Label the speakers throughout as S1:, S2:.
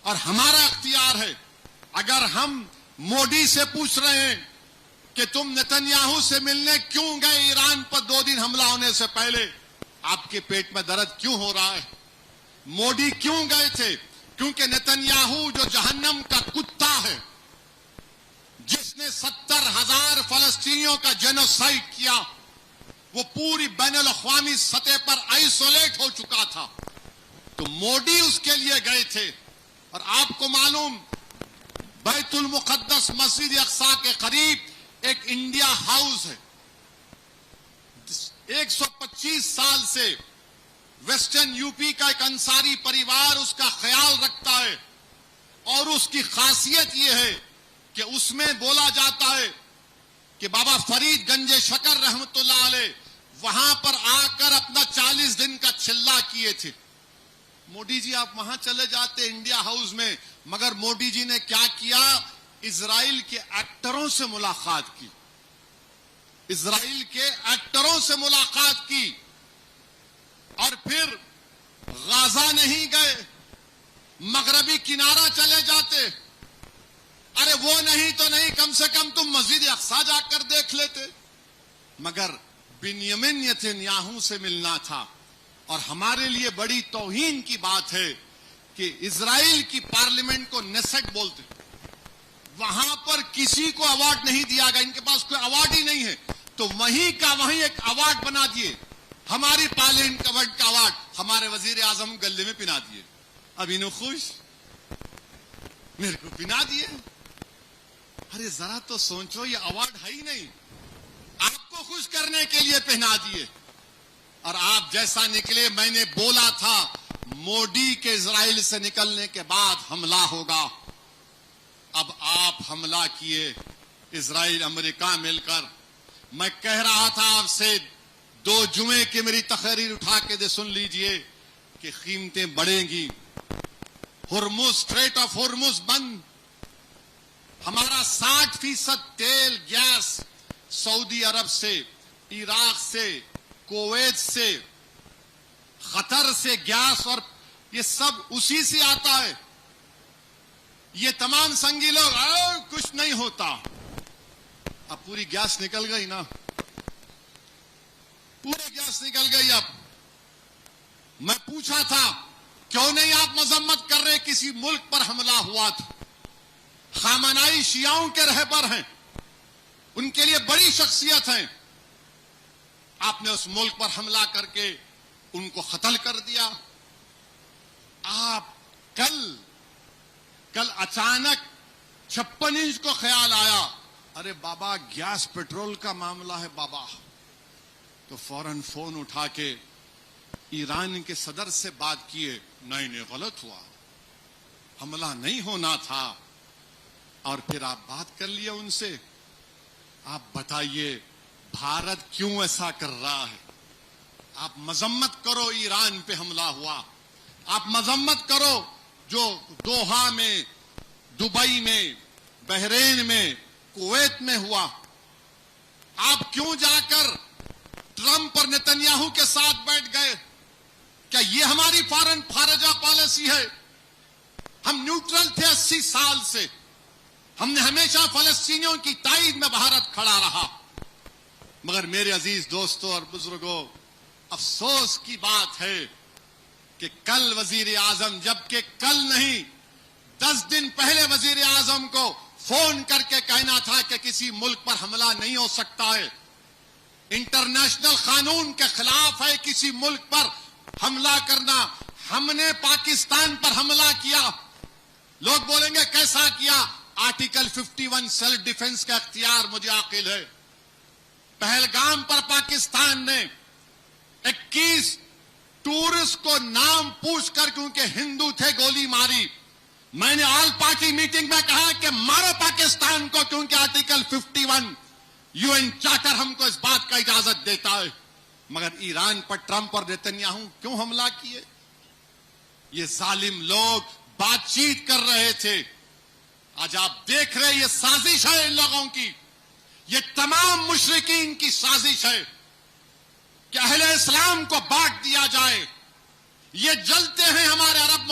S1: اور ہمارا اختیار ہے. اگر ہم مودی سے پوچھ رہے ہیں کہ تم نتنیاہو سے ملنے کیوں گئے ایران پر 2 دن حملہ ہونے سے پہلے, آپ کے پیٹ میں درد کیوں ہو رہا ہے؟ مودی کیوں گئے تھے؟ کیونکہ نتنیاہو جو جہنم کا کتا ہے, جس نے 70,000 فلسطینیوں کا جینوسائیڈ کیا, وہ پوری بین الاقوامی سطح پر آئسولیٹ ہو چکا تھا, تو مودی اس کے لیے گئے تھے. اور آپ کو معلوم, بیت المقدس مسجد اقصی کے قریب ایک انڈیا ہاؤس ہے. 125 سال سے ویسٹرن یو پی کا ایک انصاری پریوار اس کا خیال رکھتا ہے, اور اس کی خاصیت یہ ہے کہ اس میں بولا جاتا ہے کہ بابا فرید گنج شکر رحمت اللہ علیہ وہاں پر آ کر اپنا 40 دن کا چلہ کیے تھے. مودی جی آپ وہاں چلے جاتے انڈیا ہاؤس میں, مگر مودی جی نے کیا کیا؟ اسرائیل کے ایکٹروں سے ملاقات کی, اسرائیل کے ایکٹروں سے ملاقات کی. اور پھر غازہ نہیں گئے, مغربی کنارہ چلے جاتے. ارے وہ نہیں تو نہیں, کم سے کم تم مسجد اقصی جا کر دیکھ لیتے. مگر بنیامین نتنیاہو سے ملنا تھا. اور ہمارے لیے بڑی توہین کی بات ہے کہ اسرائیل کی پارلیمنٹ کو نیسٹ بولتے, وہاں پر کسی کو ایوارڈ نہیں دیا گیا, ان کے پاس کوئی ایوارڈ ہی نہیں ہے, تو وہیں کا وہیں ایک ایوارڈ بنا دیے. ہماری پارلیمنٹ کا ایوارڈ ہمارے وزیر اعظم گلے میں پنا دیے. اب انہوں خوش, میرے کو پنا دیے. ارے ذرا تو سوچو, یہ ایوارڈ ہے ہی نہیں, آپ کو خوش کرنے کے لیے پہنا دیے. اور آپ جیسا نکلے, میں نے بولا تھا مودی کے اسرائیل سے نکلنے کے بعد حملہ ہوگا. اب آپ حملہ کیے, اسرائیل امریکہ مل کر. میں کہہ رہا تھا آپ سے 2 جمعے کی میری تقریر اٹھا کے سن لیجئے کہ قیمتیں بڑھیں گی. ہرمز, اسٹریٹ آف ہرمز بند. ہمارا 60% تیل گیس سعودی عرب سے, عراق سے, کویت سے, قطر سے گیس, اور یہ سب اسی سے آتا ہے. یہ تمام سنگی لوگ کچھ نہیں ہوتا. اب پوری گیس نکل گئی نا, پوری گیس نکل گئی. اب میں پوچھا تھا کیوں نہیں آپ مذمت کر رہے, کسی ملک پر حملہ ہوا تھا, خامنائی شیعوں کے رہبر ہیں, ان کے لیے بڑی شخصیت ہیں, آپ نے اس ملک پر حملہ کر کے ان کو قتل کر دیا. آپ کل اچانک 56 انچ کو خیال آیا, ارے بابا گیس پیٹرول کا معاملہ ہے بابا, تو فوراً فون اٹھا کے ایران کے صدر سے بات کیے. نہیں غلط ہوا, حملہ نہیں ہونا تھا. اور پھر آپ بات کر لیے ان سے. آپ بتائیے بھارت کیوں ایسا کر رہا ہے؟ آپ مذمت کرو ایران پہ حملہ ہوا, آپ مذمت کرو جو دوحہ میں, دبئی میں, بحرین میں, کویت میں ہوا. آپ کیوں جا کر ٹرمپ اور نتنیاہو کے ساتھ بیٹھ گئے؟ کیا یہ ہماری خارجہ پالیسی ہے؟ ہم نیوٹرل تھے 80 سال سے, ہم نے ہمیشہ فلسطینیوں کی تائید میں بھارت کھڑا رہا. مگر میرے عزیز دوستوں اور بزرگوں, افسوس کی بات ہے کہ کل وزیر اعظم, جبکہ کل نہیں 10 دن پہلے وزیر اعظم کو فون کر کے کہنا تھا کہ کسی ملک پر حملہ نہیں ہو سکتا ہے, انٹرنیشنل قانون کے خلاف ہے کسی ملک پر حملہ کرنا. ہم نے پاکستان پر حملہ کیا. لوگ بولیں گے کیسا کیا؟ آرٹیکل 51 سیلف ڈیفنس کا اختیار مجھے عاقل ہے. پہلگام پر پاکستان نے 21 ٹورسٹ کو نام پوچھ کر, کیونکہ ہندو تھے, گولی ماری. میں نے آل پارٹی میٹنگ میں کہا کہ مارو پاکستان کو, کیونکہ آرٹیکل 51 UN چارٹر ہم کو اس بات کا اجازت دیتا ہے. مگر ایران پر ٹرمپ اور نتنیاہو کیوں حملہ کیے؟ یہ ظالم لوگ بات چیت کر رہے تھے. آج آپ دیکھ رہے یہ سازش ہے ان لوگوں کی, یہ تمام مشرکین کی سازش ہے کہ اہل اسلام کو بانٹ دیا جائے. یہ جلتے ہیں ہمارے عرب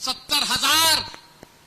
S1: 70,000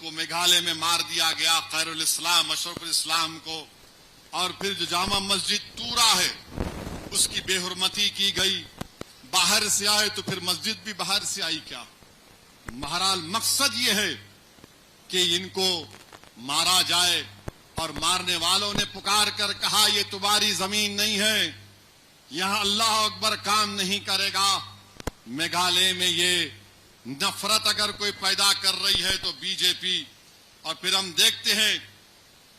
S1: کو میگھالیہ میں مار دیا گیا، خیر الاسلام اشرف الاسلام کو، اور پھر جو جامع مسجد تورا ہے اس کی بے حرمتی کی گئی، باہر سے آئے تو پھر مسجد بھی باہر سے آئی کیا؟ بہرحال مقصد یہ ہے کہ ان کو مارا جائے، اور مارنے والوں نے پکار کر کہا یہ تمہاری زمین نہیں ہے، یہاں اللہ اکبر کام نہیں کرے گا۔ میگھالیہ میں یہ نفرت اگر کوئی پیدا کر رہی ہے تو بی جے پی، اور پھر ہم دیکھتے ہیں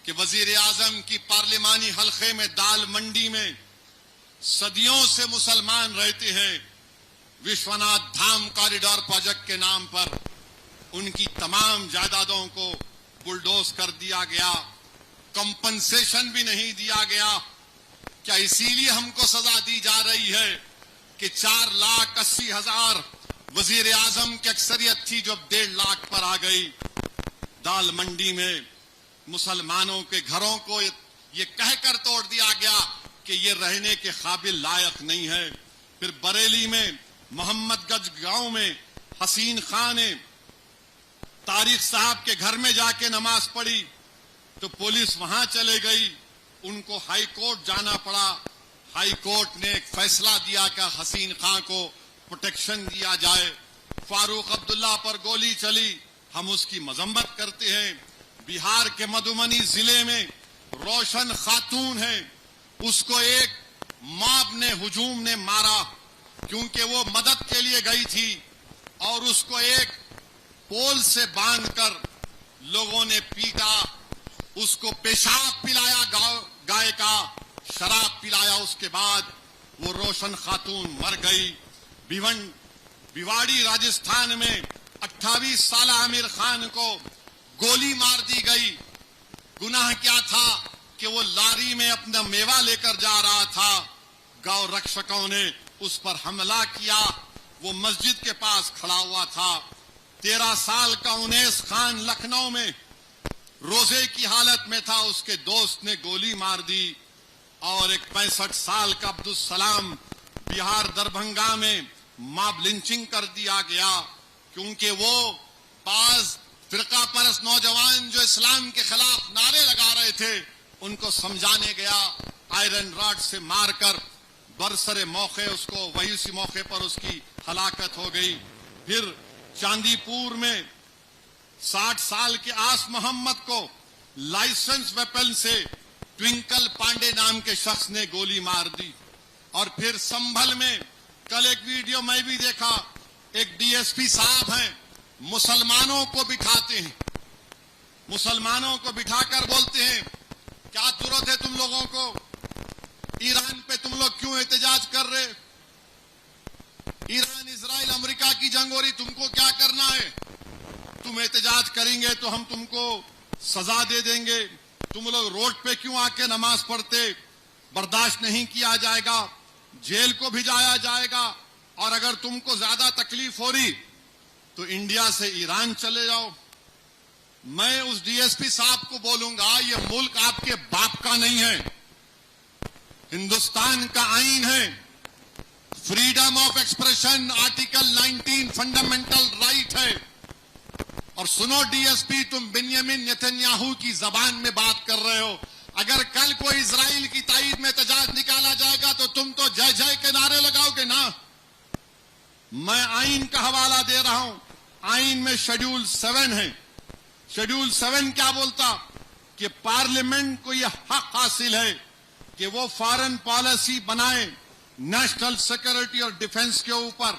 S1: کہ وزیر اعظم کی پارلیمانی حلقے میں دال منڈی میں صدیوں سے مسلمان رہتے ہیں، وشوناتھ دھام کاریڈور پروجیکٹ کے نام پر ان کی تمام جائیدادوں کو بلڈوز کر دیا گیا، کمپنسیشن بھی نہیں دیا گیا۔ کیا اسی لیے ہم کو سزا دی جا رہی ہے کہ 4,80,000 وزیر اعظم کی اکثریت تھی جو اب 1.5 لاکھ پر آ گئی؟ دال منڈی میں مسلمانوں کے گھروں کو یہ کہہ کر توڑ دیا گیا کہ یہ رہنے کے قابل لائق نہیں ہے۔ پھر بریلی میں محمد گنج گاؤں میں حسین خان نے طارق صاحب کے گھر میں جا کے نماز پڑھی تو پولیس وہاں چلے گئی، ان کو ہائی کورٹ جانا پڑا۔ ہائی کورٹ نے ایک فیصلہ دیا کہ حسین خان کو پروٹیکشن دیا جائے۔ فاروق عبداللہ پر گولی چلی، ہم اس کی مذمت کرتے ہیں۔ بہار کے مدھوبنی ضلع میں روشن خاتون ہے، اس کو ایک ماب نے ہجوم نے مارا کیونکہ وہ مدد کے لیے گئی تھی، اور اس کو ایک پول سے باندھ کر لوگوں نے پیٹا، اس کو پیشاب پلایا گائے کا، شراب پلایا، اس کے بعد وہ روشن خاتون مر گئی۔ بیواڑی راجستھان میں 28 سالہ عامر خان کو گولی مار دی گئی۔ گناہ کیا تھا کہ وہ لاری میں اپنا میوہ لے کر جا رہا تھا، گاؤں رکشکوں نے اس پر حملہ کیا، وہ مسجد کے پاس کھڑا ہوا تھا۔ 13 سال کا انیس خان لکھنؤ میں روزے کی حالت میں تھا، اس کے دوست نے گولی مار دی۔ اور ایک 65 سال کا عبدالسلام بہار دربھنگا میں ماب لنچنگ کر دیا گیا کیونکہ وہ بعض فرقہ پرست نوجوان جو اسلام کے خلاف نعرے لگا رہے تھے ان کو سمجھانے گیا، آئرن راڈ سے مار کر برسر موقع اس کو وہی اسی موقع پر اس کی ہلاکت ہو گئی۔ پھر چاندی پور میں 60 سال کے آس محمد کو لائسنس ویپن سے ٹوینکل پانڈے نام کے شخص نے گولی مار دی۔ اور پھر سنبھل میں کل ایک ویڈیو میں بھی دیکھا، ایک ڈی ایس پی صاحب ہیں، مسلمانوں کو بٹھاتے ہیں، مسلمانوں کو بٹھا کر بولتے ہیں کیا ضرورت ہے تم لوگوں کو، ایران پہ تم لوگ کیوں احتجاج کر رہے، ایران اسرائیل امریکہ کی جنگ ہو رہی، تم کو کیا کرنا ہے، تم احتجاج کریں گے تو ہم تم کو سزا دے دیں گے، تم لوگ روڈ پہ کیوں آ کے نماز پڑھتے، برداشت نہیں کیا جائے گا، جیل کو بھیجایا جائے گا، اور اگر تم کو زیادہ تکلیف ہو رہی تو انڈیا سے ایران چلے جاؤ۔ میں اس ڈی ایس پی صاحب کو بولوں گا یہ ملک آپ کے باپ کا نہیں ہے، ہندوستان کا آئین ہے، freedom of expression article 19 fundamental right ہے۔ اور سنو ڈی ایس پی، تم بنیامین نیتنیاہو کی زبان میں بات کر رہے ہو، اگر کل کوئی اسرائیل کی تائید میں احتجاج نکالا جائے گا تو تم تو جے جے کے نعرے لگاؤ گے نا۔ میں آئین کا حوالہ دے رہا ہوں، آئین میں شیڈول 7 ہے، شیڈول 7 کیا بولتا کہ پارلیمنٹ کو یہ حق حاصل ہے کہ وہ فارن پالیسی بنائے نیشنل سیکورٹی اور ڈیفنس کے اوپر،